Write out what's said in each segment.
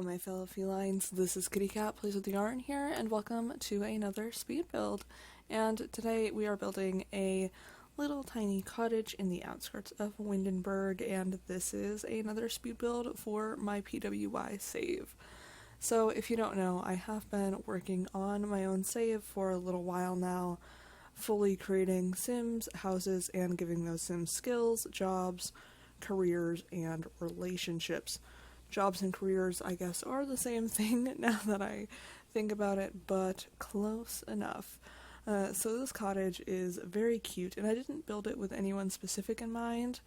my fellow felines, this is KittyCatPWYarn here, and welcome to another speed build. And today we are building a little tiny cottage in the outskirts of Windenberg, and this is another speed build for my PWY save. So if you don't know, I have been working on my own save for a little while now, fully creating Sims, houses, and giving those Sims skills, jobs, careers, and relationships. Jobs and careers, I guess, are the same thing now that I think about it, but close enough. So this cottage is very cute, and I didn't build it with anyone specific in mind,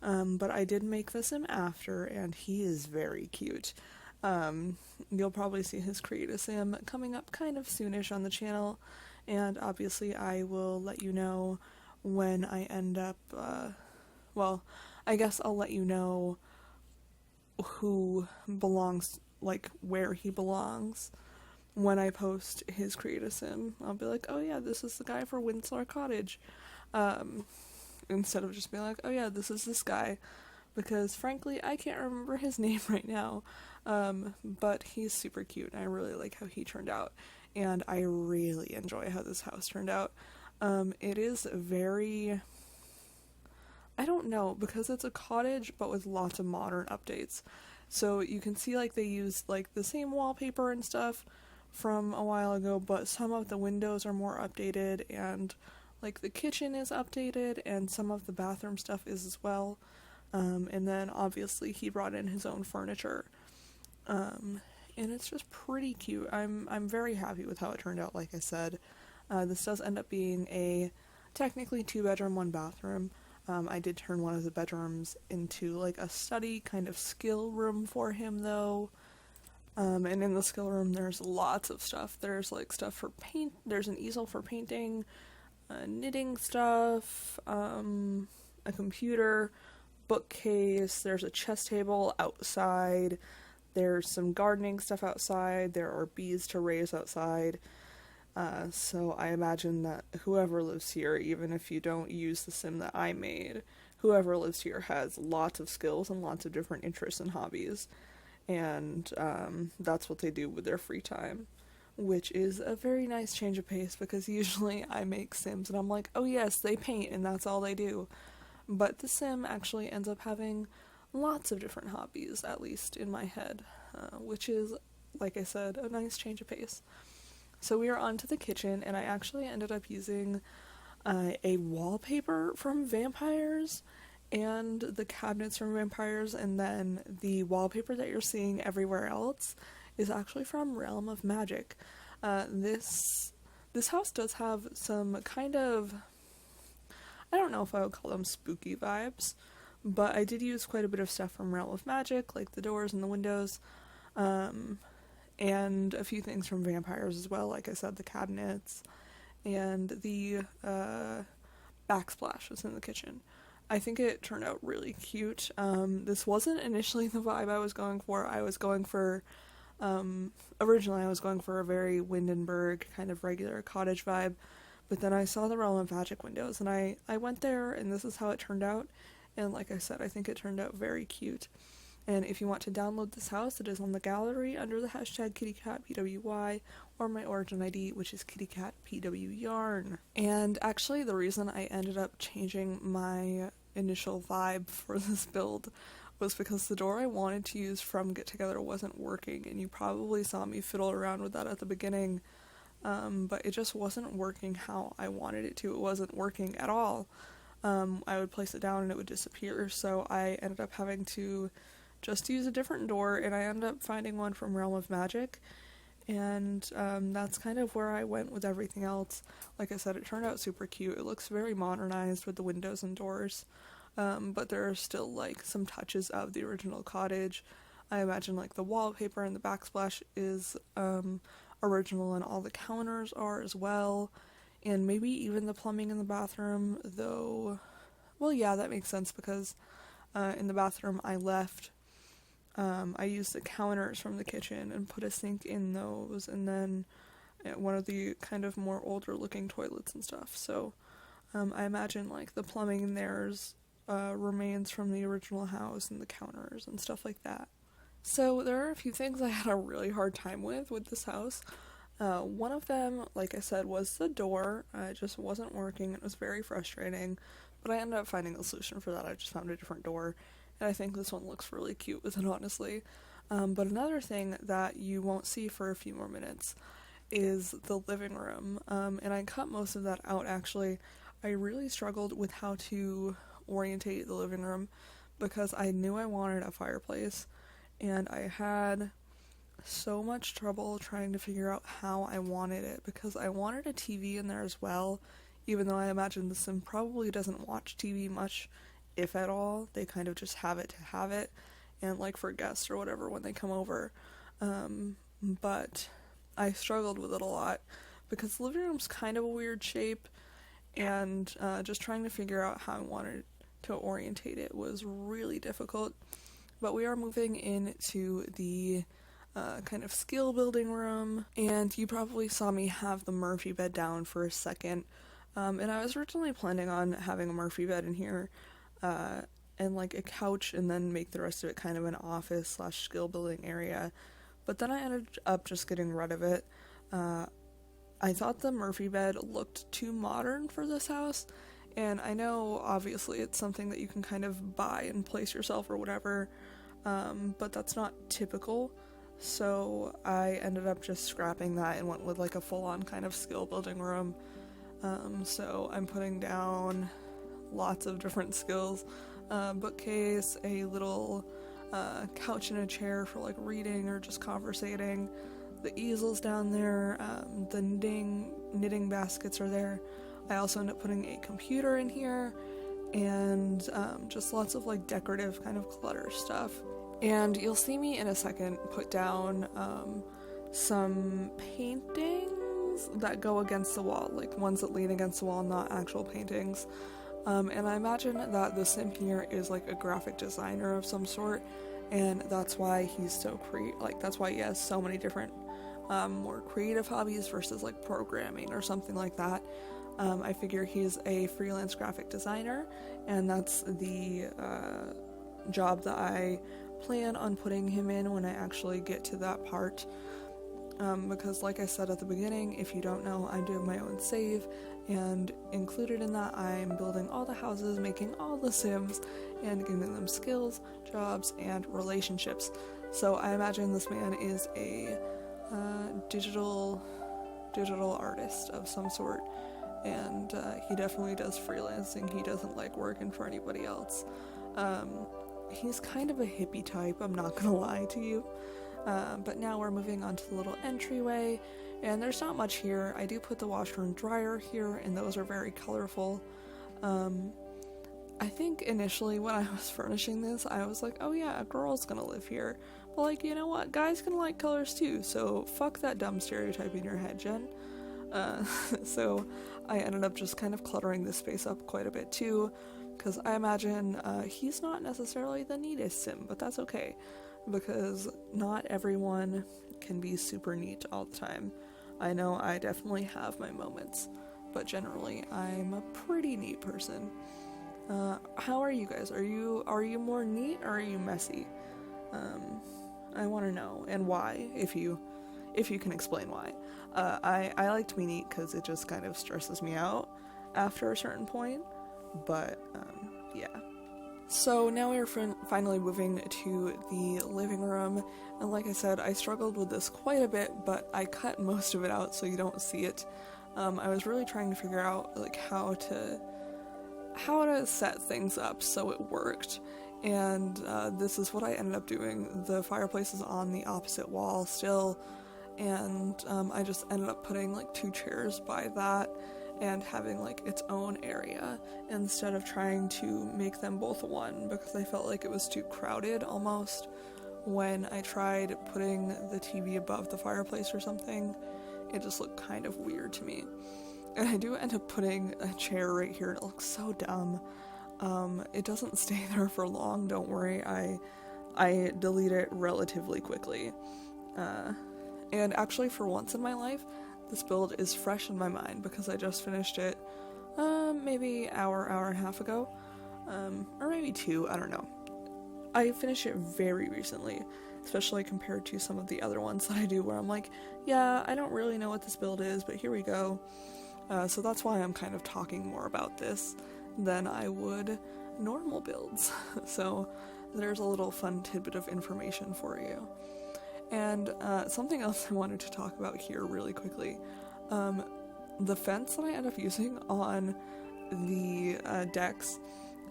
but I did make the Sim after, and he is very cute. You'll probably see his Create a Sim coming up kind of soonish on the channel, and obviously I will let you know when I end up, well, I guess I'll let you know who belongs, like where he belongs, when I post his Create a Sim. I'll be like, oh yeah, this is the guy for Windslar Cottage, instead of just being like, oh yeah, this is this guy, because frankly I can't remember his name right now, but he's super cute and I really like how he turned out, and I really enjoy how this house turned out. It is very, I don't know, because it's a cottage but with lots of modern updates. So you can see like they used like the same wallpaper and stuff from a while ago, but some of the windows are more updated, and like the kitchen is updated, and some of the bathroom stuff is as well. And then obviously he brought in his own furniture. And it's just pretty cute. I'm very happy with how it turned out, like I said. This does end up being a technically 2-bedroom, 1-bathroom. I did turn one of the bedrooms into like a study kind of skill room for him though. And in the skill room there's lots of stuff. There's like stuff for paint, there's an easel for painting, knitting stuff, a computer, bookcase, there's a chess table outside, there's some gardening stuff outside, there are bees to raise outside. So I imagine that whoever lives here, even if you don't use the sim that I made, whoever lives here has lots of skills and lots of different interests and hobbies, and that's what they do with their free time, which is a very nice change of pace, because usually I make sims and I'm like, oh yes, they paint and that's all they do, but the sim actually ends up having lots of different hobbies, at least in my head, which is, like I said, a nice change of pace. So we are on to the kitchen, and I actually ended up using a wallpaper from Vampires and the cabinets from Vampires, and then the wallpaper that you're seeing everywhere else is actually from Realm of Magic. This house does have some kind of, I don't know if I would call them spooky vibes, but I did use quite a bit of stuff from Realm of Magic, like the doors and the windows, and a few things from Vampires as well, like I said, the cabinets, and the backsplash was in the kitchen. I think it turned out really cute. This wasn't initially the vibe I was going for. Originally I was going for a very Windenberg kind of regular cottage vibe, but then I saw the Realm of Magic windows, and I went there, and this is how it turned out, and like I said, I think it turned out very cute. And if you want to download this house, it is on the gallery under the hashtag KittyCatPWY, or my origin ID, which is KittyCatPWYarn. And actually the reason I ended up changing my initial vibe for this build was because the door I wanted to use from Get Together wasn't working, and you probably saw me fiddle around with that at the beginning, but it just wasn't working how I wanted it to. It wasn't working at all. I would place it down and it would disappear, so I ended up having to just use a different door, and I ended up finding one from Realm of Magic, and that's kind of where I went with everything else. Like I said, it turned out super cute. It looks very modernized with the windows and doors, but there are still like some touches of the original cottage. I imagine like the wallpaper and the backsplash is original, and all the counters are as well, and maybe even the plumbing in the bathroom, though, well yeah, that makes sense, because in the bathroom I used the counters from the kitchen and put a sink in those, and then one of the kind of more older looking toilets and stuff. So I imagine like the plumbing in there's remains from the original house, and the counters and stuff like that. So there are a few things I had a really hard time with this house. One of them, like I said, was the door. It just wasn't working. It was very frustrating, but I ended up finding a solution for that. I just found a different door, and I think this one looks really cute with it, honestly. But another thing that you won't see for a few more minutes is the living room, and I cut most of that out, actually. I really struggled with how to orientate the living room because I knew I wanted a fireplace, and I had so much trouble trying to figure out how I wanted it, because I wanted a TV in there as well, even though I imagine the Sim probably doesn't watch TV much, if at all. They kind of just have it to have it, and like for guests or whatever when they come over. But I struggled with it a lot because the living room's kind of a weird shape, and just trying to figure out how I wanted to orientate it was really difficult. But we are moving into the kind of skill building room, and you probably saw me have the Murphy bed down for a second, and I was originally planning on having a Murphy bed in here, and like a couch, and then make the rest of it kind of an office / skill building area, but then I ended up just getting rid of it. I thought the Murphy bed looked too modern for this house, and I know obviously it's something that you can kind of buy and place yourself or whatever, but that's not typical. So I ended up just scrapping that and went with like a full-on kind of skill building room. So I'm putting down lots of different skills, bookcase, a little couch and a chair for like reading or just conversating, the easels down there, the knitting baskets are there. I also end up putting a computer in here, and just lots of like decorative kind of clutter stuff. And you'll see me in a second put down some paintings that go against the wall, like ones that lean against the wall, not actual paintings. And I imagine that the Sim here is like a graphic designer of some sort, and that's why he's so that's why he has so many different more creative hobbies versus like programming or something like that. I figure he's a freelance graphic designer, and that's the job that I plan on putting him in when I actually get to that part, because like I said at the beginning, if you don't know, I'm doing my own save, and included in that I'm building all the houses, making all the Sims, and giving them skills, jobs, and relationships. So I imagine this man is a digital artist of some sort, and he definitely does freelancing. He doesn't like working for anybody else. He's kind of a hippie type, I'm not gonna lie to you. But now we're moving on to the little entryway, and there's not much here. I do put the washer and dryer here, and those are very colorful. I think initially when I was furnishing this, I was like, oh yeah, a girl's gonna live here. But like, you know what, guys can like colors too, so fuck that dumb stereotype in your head, Jen. So I ended up just kind of cluttering this space up quite a bit too, because I imagine he's not necessarily the neatest Sim, but that's okay, because not everyone can be super neat all the time. I know I definitely have my moments, but generally I'm a pretty neat person. How are you guys? Are you more neat, or are you messy? I want to know, and why, if you can explain why. I like to be neat because it just kind of stresses me out after a certain point, but yeah. So now we're finally moving to the living room, and like I said, I struggled with this quite a bit, but I cut most of it out so you don't see it. I was really trying to figure out like how to set things up so it worked, and this is what I ended up doing. The fireplace is on the opposite wall still, and I just ended up putting like 2 chairs by that and having like its own area instead of trying to make them both one, because I felt like it was too crowded almost when I tried putting the TV above the fireplace or something. It just looked kind of weird to me. And I do end up putting a chair right here, and it looks so dumb. It doesn't stay there for long, don't worry. I delete it relatively quickly. And actually, for once in my life, this build is fresh in my mind because I just finished it maybe hour and a half ago, or maybe 2, I don't know. I finished it very recently, especially compared to some of the other ones that I do where I'm like, yeah, I don't really know what this build is, but here we go. So that's why I'm kind of talking more about this than I would normal builds. So there's a little fun tidbit of information for you. And something else I wanted to talk about here really quickly. The fence that I end up using on the decks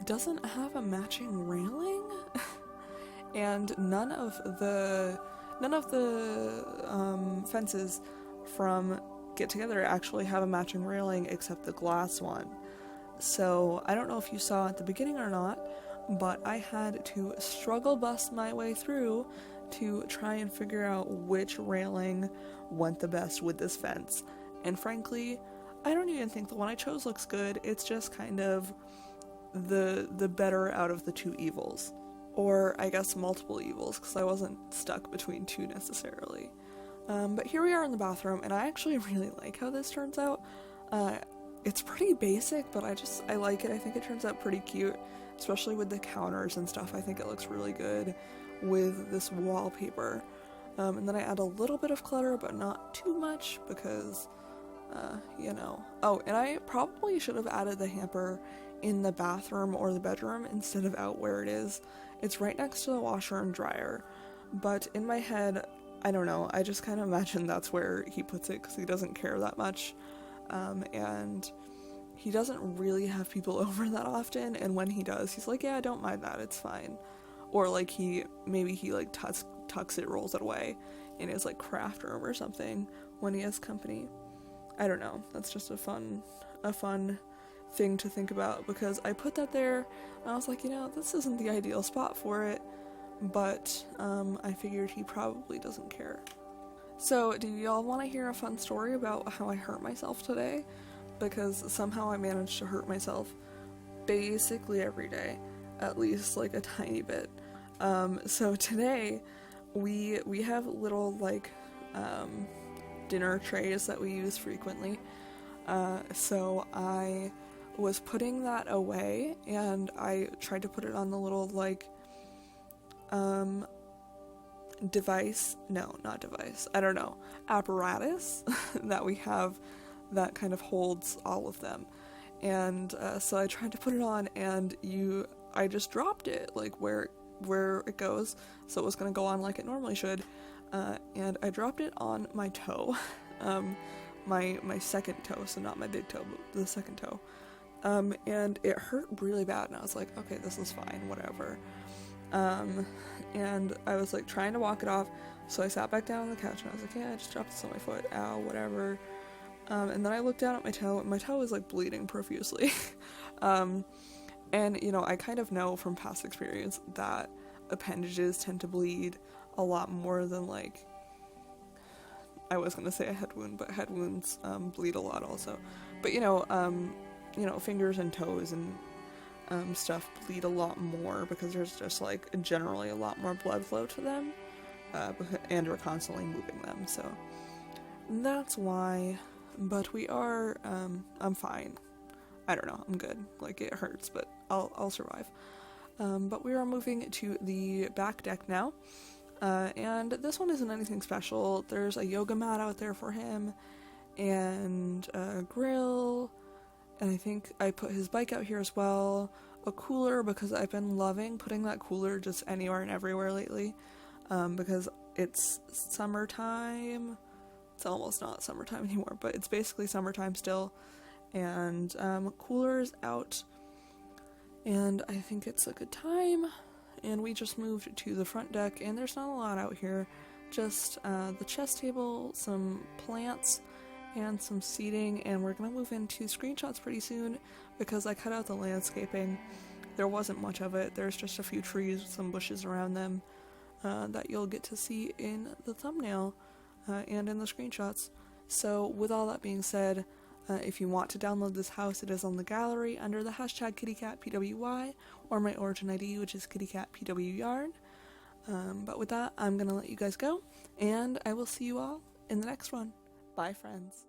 doesn't have a matching railing, and none of the fences from Get Together actually have a matching railing except the glass one. So I don't know if you saw at the beginning or not, but I had to struggle bust my way through to try and figure out which railing went the best with this fence. And frankly, I don't even think the one I chose looks good. It's just kind of the better out of the two evils. Or I guess multiple evils, because I wasn't stuck between two necessarily. But here we are in the bathroom, and I actually really like how this turns out. It's pretty basic, but I like it. I think it turns out pretty cute, especially with the counters and stuff. I think it looks really good with this wallpaper. And then I add a little bit of clutter, but not too much, because you know. Oh, and I probably should have added the hamper in the bathroom or the bedroom instead of out where it is. It's right next to the washer and dryer, but in my head, I don't know, I just kind of imagine that's where he puts it because he doesn't care that much, and he doesn't really have people over that often, and when he does, he's like, yeah, I don't mind that, it's fine. Or like maybe he like tucks it, rolls it away in his like craft room or something when he has company. I don't know, that's just a fun thing to think about, because I put that there and I was like, you know, this isn't the ideal spot for it, but I figured he probably doesn't care. So do y'all want to hear a fun story about how I hurt myself today? Because somehow I managed to hurt myself basically every day, at least like a tiny bit. So today we have little like dinner trays that we use frequently. So I was putting that away, and I tried to put it on the little like apparatus that we have that kind of holds all of them. And so I tried to put it on, and I just dropped it like where it goes, so it was gonna go on like it normally should, and I dropped it on my toe, my second toe, so not my big toe, but the second toe, and it hurt really bad, and I was like, okay, this is fine, whatever. And I was like trying to walk it off, so I sat back down on the couch and I was like, yeah, I just dropped this on my foot, ow, whatever. And then I looked down at my toe, and my toe was like bleeding profusely. And you know, I kind of know from past experience that appendages tend to bleed a lot more than like, I was gonna say a head wound, but head wounds bleed a lot also. But you know, fingers and toes and stuff bleed a lot more because there's just like generally a lot more blood flow to them, and we're constantly moving them, so that's why. But we are, I'm fine. I don't know, I'm good. Like, it hurts, but I'll survive. But we are moving to the back deck now, and this one isn't anything special. There's a yoga mat out there for him, and a grill, and I think I put his bike out here as well, a cooler, because I've been loving putting that cooler just anywhere and everywhere lately, because it's summertime. It's almost not summertime anymore, but it's basically summertime still, and cooler's out, and I think it's a good time. And we just moved to the front deck, and there's not a lot out here, just the chess table, some plants, and some seating, and we're gonna move into screenshots pretty soon because I cut out the landscaping. There wasn't much of it. There's just a few trees with some bushes around them that you'll get to see in the thumbnail and in the screenshots. So with all that being said, if you want to download this house, it is on the gallery under the hashtag KittyCatPWY or my origin ID, which is KittyCatPWYarn. But with that, I'm gonna let you guys go, and I will see you all in the next one. Bye, friends.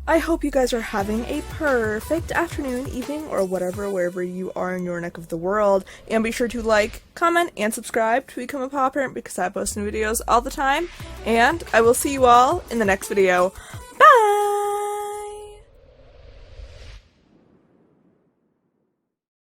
I hope you guys are having a perfect afternoon, evening, or whatever, wherever you are in your neck of the world. And be sure to like, comment, and subscribe to become a paw parent because I post new videos all the time. And I will see you all in the next video.